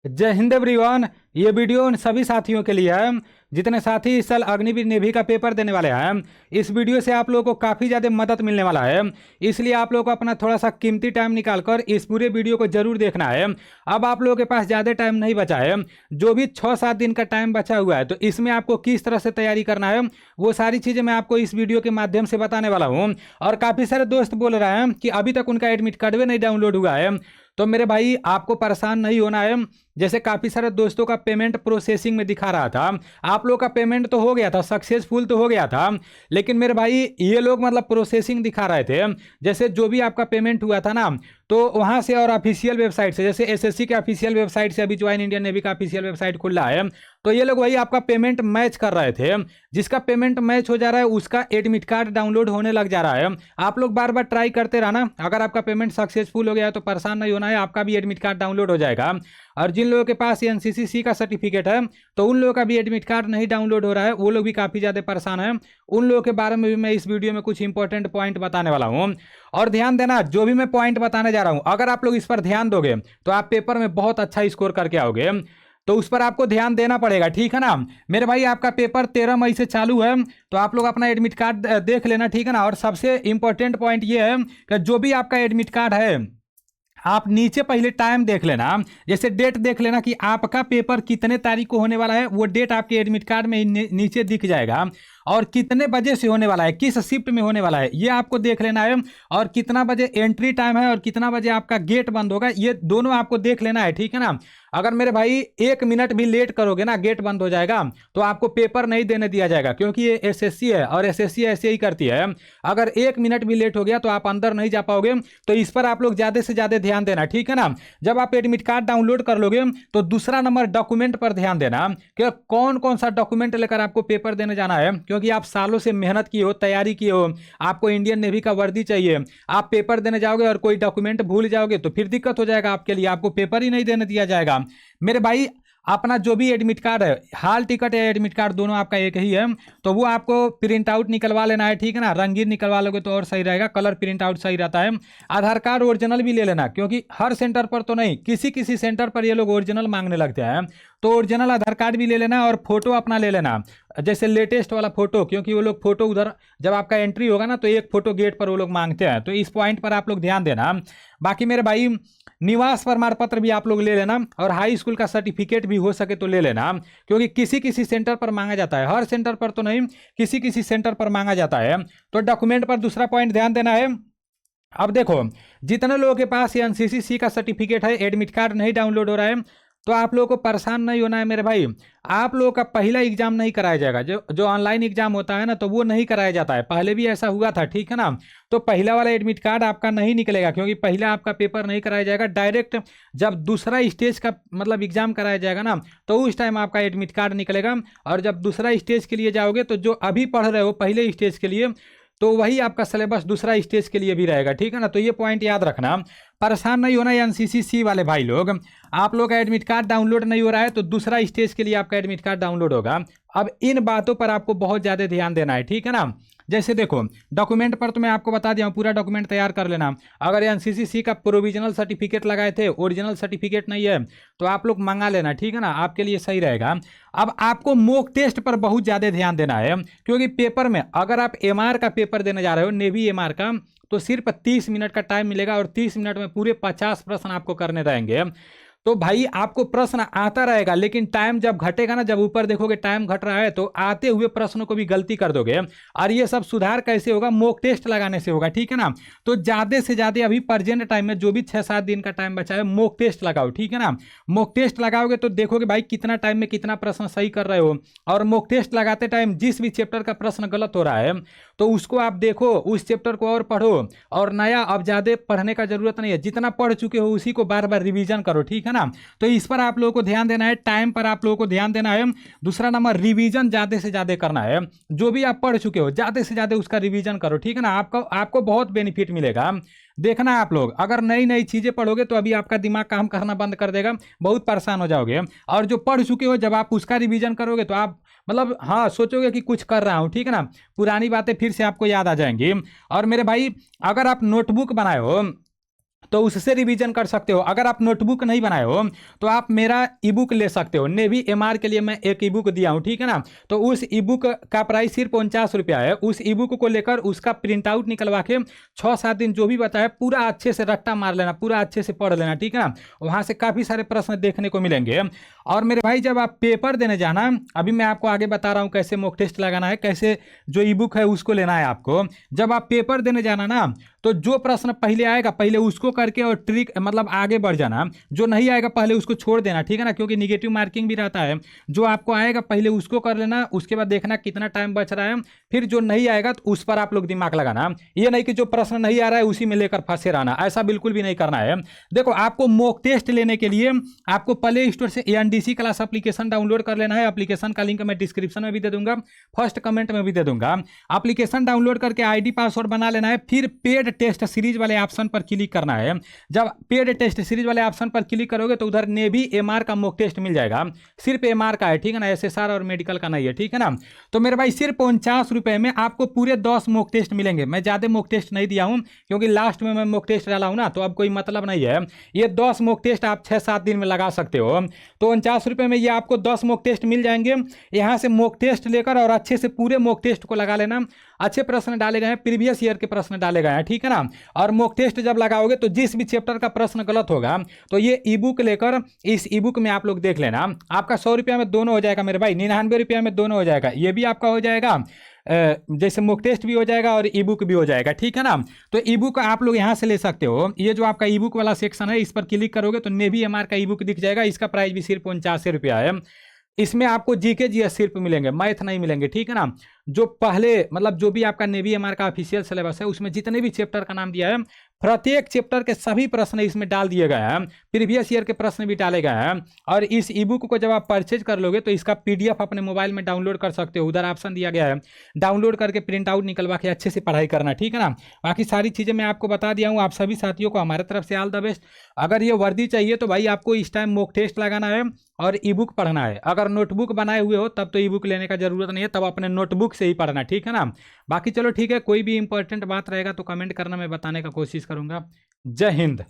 जय हिंद एवरीवन। ये वीडियो उन सभी साथियों के लिए है जितने साथी इस साल अग्निवीर नेवी का पेपर देने वाले हैं। इस वीडियो से आप लोगों को काफ़ी ज़्यादा मदद मिलने वाला है, इसलिए आप लोगों को अपना थोड़ा सा कीमती टाइम निकालकर इस पूरे वीडियो को जरूर देखना है। अब आप लोगों के पास ज़्यादा टाइम नहीं बचा है, जो भी 6-7 दिन का टाइम बचा हुआ है, तो इसमें आपको किस तरह से तैयारी करना है वो सारी चीज़ें मैं आपको इस वीडियो के माध्यम से बताने वाला हूँ। और काफ़ी सारे दोस्त बोल रहे हैं कि अभी तक उनका एडमिट कार्ड भी नहीं डाउनलोड हुआ है, तो मेरे भाई आपको परेशान नहीं होना है। जैसे काफ़ी सारे दोस्तों का पेमेंट प्रोसेसिंग में दिखा रहा था, आप लोग का पेमेंट तो हो गया था, सक्सेसफुल तो हो गया था, लेकिन मेरे भाई ये लोग मतलब प्रोसेसिंग दिखा रहे थे। जैसे जो भी आपका पेमेंट हुआ था ना, तो वहाँ से और ऑफिशियल वेबसाइट से, जैसे एसएससी के ऑफिशियल वेबसाइट से अभी ज्वाइन इंडियन नेवी का ऑफिशियल वेबसाइट खुल रहा है, तो ये लोग वही आपका पेमेंट मैच कर रहे थे। जिसका पेमेंट मैच हो जा रहा है उसका एडमिट कार्ड डाउनलोड होने लग जा रहा है। आप लोग बार बार ट्राई करते रहना, अगर आपका पेमेंट सक्सेसफुल हो गया है तो परेशान नहीं होना है, आपका भी एडमिट कार्ड डाउनलोड हो जाएगा। और जिन लोगों के पास एनसीसी का सर्टिफिकेट है, तो उन लोगों का भी एडमिट कार्ड नहीं डाउनलोड हो रहा है, वो लोग भी काफ़ी ज़्यादा परेशान हैं। उन लोगों के बारे में भी मैं इस वीडियो में कुछ इंपॉर्टेंट पॉइंट बताने वाला हूँ। और ध्यान देना, जो भी मैं पॉइंट बताने जा रहा हूँ, अगर आप लोग इस पर ध्यान दोगे तो आप पेपर में बहुत अच्छा स्कोर करके आओगे, तो उस पर आपको ध्यान देना पड़ेगा, ठीक है ना मेरे भाई। आपका पेपर 13 मई से चालू है, तो आप लोग अपना एडमिट कार्ड देख लेना, ठीक है ना। और सबसे इंपॉर्टेंट पॉइंट ये है कि जो भी आपका एडमिट कार्ड है, आप नीचे पहले टाइम देख लेना, जैसे डेट देख लेना कि आपका पेपर कितने तारीख को होने वाला है, वो डेट आपके एडमिट कार्ड में नीचे दिख जाएगा। और कितने बजे से होने वाला है, किस शिफ्ट में होने वाला है, ये आपको देख लेना है। और कितना बजे एंट्री टाइम है और कितना बजे आपका गेट बंद होगा, ये दोनों आपको देख लेना है, ठीक है ना। अगर मेरे भाई 1 मिनट भी लेट करोगे ना, गेट बंद हो जाएगा, तो आपको पेपर नहीं देने दिया जाएगा, क्योंकि ये एसएससी है और एसएससी ऐसे ही करती है। अगर 1 मिनट भी लेट हो गया तो आप अंदर नहीं जा पाओगे, तो इस पर आप लोग ज़्यादा से ज़्यादा ध्यान देना, ठीक है ना। जब आप एडमिट कार्ड डाउनलोड कर लोगे तो दूसरा नंबर डॉक्यूमेंट पर ध्यान देना कि कौन कौन सा डॉक्यूमेंट लेकर आपको पेपर देने जाना है, क्योंकि आप सालों से मेहनत की हो, तैयारी की हो, आपको इंडियन नेवी का वर्दी चाहिए, आप पेपर देने जाओगे और कोई डॉक्यूमेंट भूल जाओगे तो फिर दिक्कत हो जाएगा आपके लिए, आपको पेपर ही नहीं देने दिया जाएगा। मेरे भाई अपना जो भी एडमिट कार्ड है, हाल टिकट या एडमिट कार्ड दोनों आपका एक ही है, तो वो आपको प्रिंट आउट निकलवा लेना है, ठीक है ना। रंगीन निकलवा लोगे तो और सही रहेगा, कलर प्रिंट आउट सही रहता है। आधार कार्ड ओरिजिनल भी ले लेना, क्योंकि हर सेंटर पर तो नहीं, किसी किसी सेंटर पर ये लोग ओरिजिनल मांगने लगते हैं, तो ओरिजिनल आधार कार्ड भी ले लेना। और फोटो अपना ले लेना, जैसे लेटेस्ट वाला फोटो, क्योंकि वो लोग फोटो उधर जब आपका एंट्री होगा ना, तो एक फोटो गेट पर वो लोग मांगते हैं, तो इस पॉइंट पर आप लोग ध्यान देना। बाकी मेरे भाई निवास प्रमाण पत्र भी आप लोग ले लेना, और हाई स्कूल का सर्टिफिकेट भी हो सके तो ले लेना, क्योंकि किसी किसी सेंटर पर मांगा जाता है, हर सेंटर पर तो नहीं, किसी किसी सेंटर पर मांगा जाता है। तो डॉक्यूमेंट पर दूसरा पॉइंट ध्यान देना है। अब देखो, जितने लोगों के पास एनसीसी का सर्टिफिकेट है, एडमिट कार्ड नहीं डाउनलोड हो रहा है, तो आप लोगों को परेशान नहीं होना है मेरे भाई। आप लोगों का पहला एग्जाम नहीं कराया जाएगा, जो ऑनलाइन एग्जाम होता है ना, तो वो नहीं कराया जाता है, पहले भी ऐसा हुआ था, ठीक है ना। तो पहला वाला एडमिट कार्ड आपका नहीं निकलेगा, क्योंकि पहला आपका पेपर नहीं कराया जाएगा। डायरेक्ट जब दूसरा स्टेज का मतलब एग्जाम कराया जाएगा ना, तो उस टाइम आपका एडमिट कार्ड निकलेगा। और जब दूसरा स्टेज के लिए जाओगे, तो जो अभी पढ़ रहे हो पहले स्टेज के लिए, तो वही आपका सिलेबस दूसरा स्टेज के लिए भी रहेगा, ठीक है ना। तो ये पॉइंट याद रखना, परेशान नहीं होना। एनसीसी वाले भाई लोग, आप लोग का एडमिट कार्ड डाउनलोड नहीं हो रहा है, तो दूसरा स्टेज के लिए आपका एडमिट कार्ड डाउनलोड होगा। अब इन बातों पर आपको बहुत ज़्यादा ध्यान देना है, ठीक है ना। जैसे देखो, डॉक्यूमेंट पर तो मैं आपको बता दिया हूँ, पूरा डॉक्यूमेंट तैयार कर लेना। अगर एनसीसी का प्रोविजनल सर्टिफिकेट लगाए थे, ओरिजिनल सर्टिफिकेट नहीं है, तो आप लोग मंगा लेना, ठीक है ना, आपके लिए सही रहेगा। अब आपको मॉक टेस्ट पर बहुत ज़्यादा ध्यान देना है, क्योंकि पेपर में अगर आप एमआर का पेपर देने जा रहे हो, नेवी एमआर का, तो सिर्फ 30 मिनट का टाइम मिलेगा, और 30 मिनट में पूरे 50 प्रश्न आपको करने रहेंगे। तो भाई आपको प्रश्न आता रहेगा, लेकिन टाइम जब घटेगा ना, जब ऊपर देखोगे टाइम घट रहा है, तो आते हुए प्रश्नों को भी गलती कर दोगे। और ये सब सुधार कैसे होगा, मॉक टेस्ट लगाने से होगा, ठीक है ना। तो ज़्यादा से ज़्यादा अभी प्रेजेंट टाइम में जो भी 6-7 दिन का टाइम बचा है, मॉक टेस्ट लगाओ, ठीक है ना। मॉक टेस्ट लगाओगे तो देखोगे भाई कितना टाइम में कितना प्रश्न सही कर रहे हो। और मॉक टेस्ट लगाते टाइम जिस भी चैप्टर का प्रश्न गलत हो रहा है, तो उसको आप देखो, उस चैप्टर को और पढ़ो, और नया अब ज़्यादा पढ़ने का जरूरत नहीं है, जितना पढ़ चुके हो उसी को बार बार रिवीजन करो, ठीक है ना। तो इस पर आप लोगों को ध्यान देना है, टाइम पर आप लोगों को ध्यान देना है। दूसरा नंबर, रिवीजन ज़्यादा से ज़्यादा करना है, जो भी आप पढ़ चुके हो ज़्यादा से ज़्यादा उसका रिवीजन करो, ठीक है ना। आपको बहुत बेनिफिट मिलेगा। देखना है आप लोग, अगर नई नई चीज़ें पढ़ोगे तो अभी आपका दिमाग काम करना बंद कर देगा, बहुत परेशान हो जाओगे। और जो पढ़ चुके हो, जब आप उसका रिवीजन करोगे तो आप मतलब हाँ सोचोगे कि कुछ कर रहा हूँ, ठीक है ना, पुरानी बातें फिर से आपको याद आ जाएंगी। और मेरे भाई, अगर आप नोटबुक बनाए हो, तो उससे रिवीजन कर सकते हो। अगर आप नोटबुक नहीं बनाए हो तो आप मेरा ई बुक ले सकते हो। नेवी एमआर के लिए मैं एक ई बुक दिया हूँ, ठीक है ना। तो उस ई बुक का प्राइस सिर्फ 49 रुपया है। उस ई बुक को लेकर उसका प्रिंट आउट निकलवा के 6-7 दिन जो भी बताया पूरा अच्छे से रट्टा मार लेना, पूरा अच्छे से पढ़ लेना, ठीक है ना। वहाँ से काफ़ी सारे प्रश्न देखने को मिलेंगे। और मेरे भाई जब आप पेपर देने जाना, अभी मैं आपको आगे बता रहा हूँ कैसे मॉक टेस्ट लगाना है, कैसे जो ई बुक है उसको लेना है आपको। जब आप पेपर देने जाना ना, तो जो प्रश्न पहले आएगा पहले उसको करके और ट्रिक मतलब आगे बढ़ जाना। जो नहीं आएगा पहले उसको छोड़ देना, ठीक है ना, क्योंकि निगेटिव मार्किंग भी रहता है। जो आपको आएगा पहले उसको कर लेना, उसके बाद देखना कितना टाइम बच रहा है, फिर जो नहीं आएगा तो उस पर आप लोग दिमाग लगाना। ये नहीं कि जो प्रश्न नहीं आ रहा है उसी में लेकर फंसे रहना, ऐसा बिल्कुल भी नहीं करना है। देखो, आपको मॉक टेस्ट लेने के लिए आपको प्ले स्टोर से एनडीसी क्लास एप्लीकेशन डाउनलोड कर लेना है। एप्लीकेशन का लिंक मैं डिस्क्रिप्शन में भी दे दूंगा, फर्स्ट कमेंट में भी दे दूंगा। एप्लीकेशन डाउनलोड करके आईडी पासवर्ड बना लेना है, फिर पेड टेस्ट सीरीज वाले ऑप्शन पर क्लिक करना है। जब पेड टेस्ट सीरीज वाले ऑप्शन पर क्लिक करोगे तो उधर नेवी एमआर का मॉक टेस्ट मिल जाएगा। सिर्फ एमआर का है, ठीक है ना, एसएसआर और मेडिकल का नहीं है, ठीक है ना। तो मेरे भाई सिर्फ 49 रुपए में आपको पूरे 10 मॉक टेस्ट मिलेंगे। मैं ज़्यादा मॉक टेस्ट नहीं दिया हूं क्योंकि लास्ट में मैं मॉक टेस्ट डाला हूं ना, तो अब कोई मतलब नहीं है। ये 10 मॉक टेस्ट आप 6-7 दिन में लगा सकते हो। तो 49 रुपए में ये आपको 10 मॉक टेस्ट मिल जाएंगे। यहाँ से मॉक टेस्ट लेकर और अच्छे से पूरे मॉक टेस्ट को लगा लेना। अच्छे प्रश्न डाले गए हैं, प्रीवियस ईयर के प्रश्न डाले गए हैं, ठीक है ना। और मॉक टेस्ट जब लगाओगे तो जिस भी चैप्टर का प्रश्न गलत होगा तो ये ई बुक लेकर इस ई बुक में आप लोग देख लेना। आपका 100 रुपया में दोनों हो जाएगा मेरे भाई, 99 रुपया में दोनों हो जाएगा। ये भी आपका हो जाएगा, जैसे मॉक टेस्ट भी हो जाएगा और ई बुक भी हो जाएगा, ठीक है ना। तो ई बुक आप लोग यहाँ से ले सकते हो। ये जो आपका ई बुक वाला सेक्शन है इस पर क्लिक करोगे तो नेवी एमआर का ई बुक दिख जाएगा। इसका प्राइस भी सिर्फ 49 रुपया है। इसमें आपको जीके जीएस सिर्फ मिलेंगे, मैथ नहीं मिलेंगे, ठीक है ना। जो पहले मतलब जो भी आपका नेवी एमआर का ऑफिशियल सिलेबस है उसमें जितने भी चैप्टर का नाम दिया है प्रत्येक चैप्टर के सभी प्रश्न इसमें डाल दिए गए हैं। प्रीवियस ईयर के प्रश्न भी डाले गए हैं। और इस ई बुक को जब आप परचेज कर लोगे तो इसका पीडीएफ अपने मोबाइल में डाउनलोड कर सकते हो। उधर ऑप्शन दिया गया है, डाउनलोड करके प्रिंट आउट निकलवा के अच्छे से पढ़ाई करना, ठीक है ना। बाकी सारी चीज़ें मैं आपको बता दिया हूँ। आप सभी साथियों को हमारे तरफ से ऑल द बेस्ट। अगर ये वर्दी चाहिए तो भाई आपको इस टाइम मॉक टेस्ट लगाना है और ई बुक पढ़ना है। अगर नोटबुक बनाए हुए हो तब तो ई बुक लेने का जरूरत नहीं है, तब अपने नोटबुक से ही पढ़ना, ठीक है ना। बाकी चलो ठीक है, कोई भी इंपॉर्टेंट बात रहेगा तो कमेंट करना, मैं बताने का कोशिश करूंगा। जय हिंद।